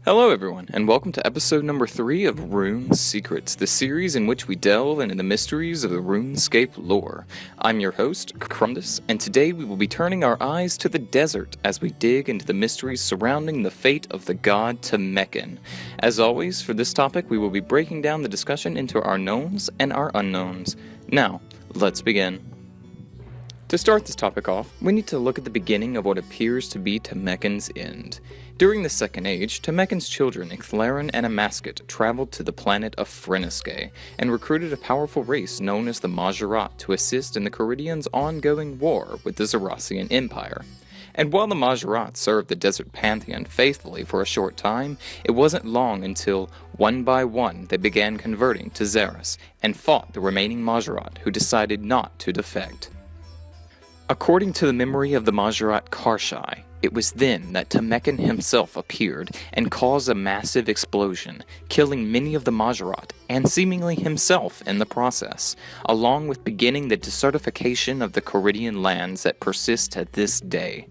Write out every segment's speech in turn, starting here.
Hello everyone, and welcome to episode number 3 of RuneSecrets, the series in which we delve into the mysteries of the RuneScape lore. I'm your host, Crondis, and today we will be turning our eyes to the desert as we dig into the mysteries surrounding the fate of the god Mekin. As always, for this topic we will be breaking down the discussion into our knowns and our unknowns. Now, let's begin. To start this topic off, we need to look at the beginning of what appears to be Mekin's end. During the Second Age, Mekin's children, Icthlerin and Amasket, traveled to the planet of Freniske and recruited a powerful race known as the Maserati to assist in the Caridians' ongoing war with the Zarassian Empire. And while the Maserati served the desert pantheon faithfully for a short time, it wasn't long until, one by one, they began converting to Xeris and fought the remaining Maserati who decided not to defect. According to the memory of the Maserati Karshai, it was then that Mekin himself appeared and caused a massive explosion, killing many of the Maserati and seemingly himself in the process, along with beginning the desertification of the Caridian lands that persist to this day.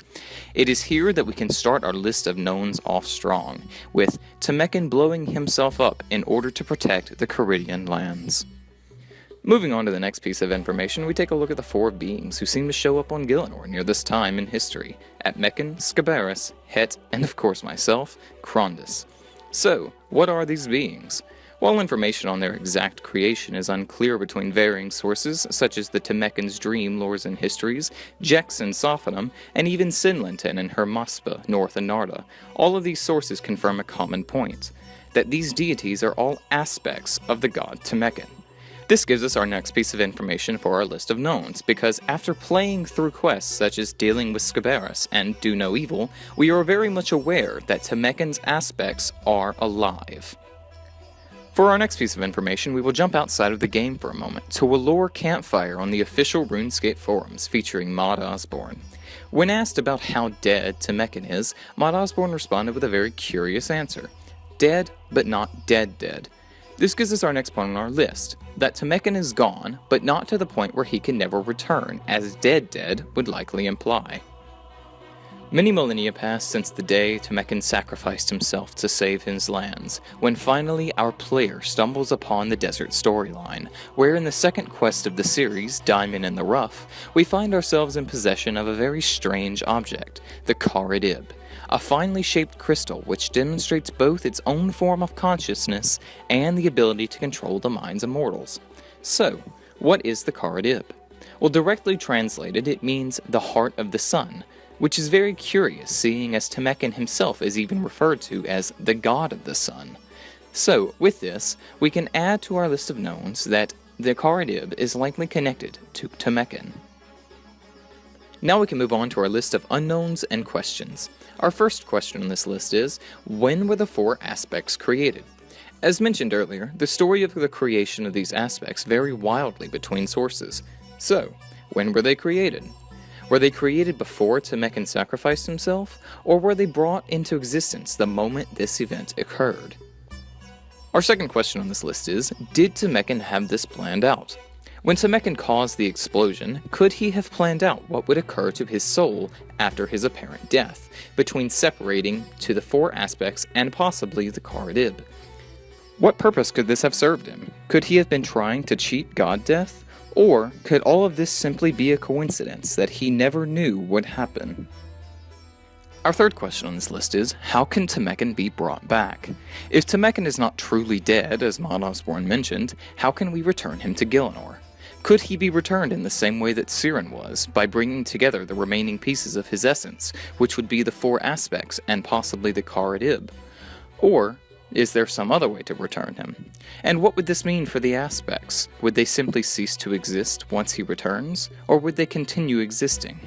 It is here that we can start our list of knowns off strong, with Mekin blowing himself up in order to protect the Caridian lands. Moving on to the next piece of information, we take a look at the 4 beings who seem to show up on Gielinor near this time in history, at Mekin, Scabaras, Het, and of course myself, Crondis. So, what are these beings? While information on their exact creation is unclear between varying sources, such as the Mekin's dream lores and histories, Jex and Sophanum, and even Sinlinton and Hermaspa, north of Narda, all of these sources confirm a common point, that these deities are all aspects of the god Mekin. This gives us our next piece of information for our list of knowns, because after playing through quests such as dealing with Scabaras and Do No Evil, we are very much aware that Mekin's aspects are alive. For our next piece of information, we will jump outside of the game for a moment to a lore campfire on the official RuneScape forums featuring Mod Osbourne. When asked about how dead Mekin is, Mod Osbourne responded with a very curious answer. Dead, but not dead. This gives us our next point on our list, that Mekin is gone, but not to the point where he can never return, as dead would likely imply. Many millennia passed since the day Mekin sacrificed himself to save his lands, when finally our player stumbles upon the desert storyline, where in the second quest of the series, Diamond in the Rough, we find ourselves in possession of a very strange object, the Quarry Dib, a finely shaped crystal which demonstrates both its own form of consciousness and the ability to control the minds of mortals. So, what is the Quarry Dib? Well, directly translated, it means the heart of the sun, which is very curious, seeing as Mekin himself is even referred to as the god of the sun. So, with this, we can add to our list of knowns that the Quarry Dib is likely connected to Mekin. Now we can move on to our list of unknowns and questions. Our first question on this list is, when were the 4 aspects created? As mentioned earlier, the story of the creation of these aspects vary wildly between sources. So, when were they created? Were they created before Mekin sacrificed himself, or were they brought into existence the moment this event occurred? Our second question on this list is, did Mekin have this planned out? When Mekin caused the explosion, could he have planned out what would occur to his soul after his apparent death, between separating to the 4 aspects and possibly the Quarry Dib? What purpose could this have served him? Could he have been trying to cheat God Death? Or could all of this simply be a coincidence that he never knew would happen? Our third question on this list is, how can Mekin be brought back? If Mekin is not truly dead, as Mod Osbourne mentioned, how can we return him to Gielinor? Could he be returned in the same way that Siren was, by bringing together the remaining pieces of his essence, which would be the 4 aspects and possibly the Quarry Dib? Or is there some other way to return him? And what would this mean for the aspects? Would they simply cease to exist once he returns, or would they continue existing?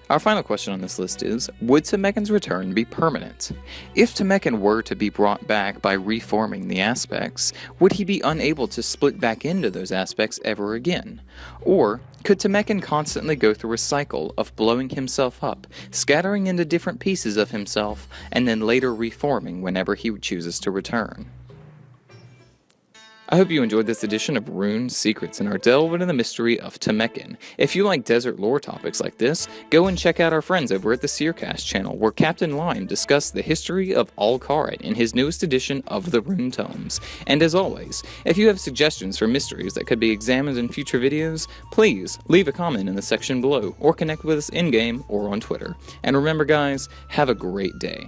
Our final question on this list is, would Mekin's return be permanent? If Mekin were to be brought back by reforming the aspects, would he be unable to split back into those aspects ever again? Or could Mekin constantly go through a cycle of blowing himself up, scattering into different pieces of himself, and then later reforming whenever he chooses to return? I hope you enjoyed this edition of Rune Secrets and our delve into the mystery of Tumeken. If you like desert lore topics like this, go and check out our friends over at the Seercast channel, where Captain Lime discussed the history of Al-Kharid in his newest edition of the Rune Tomes. And as always, if you have suggestions for mysteries that could be examined in future videos, please leave a comment in the section below, or connect with us in-game or on Twitter. And remember guys, have a great day.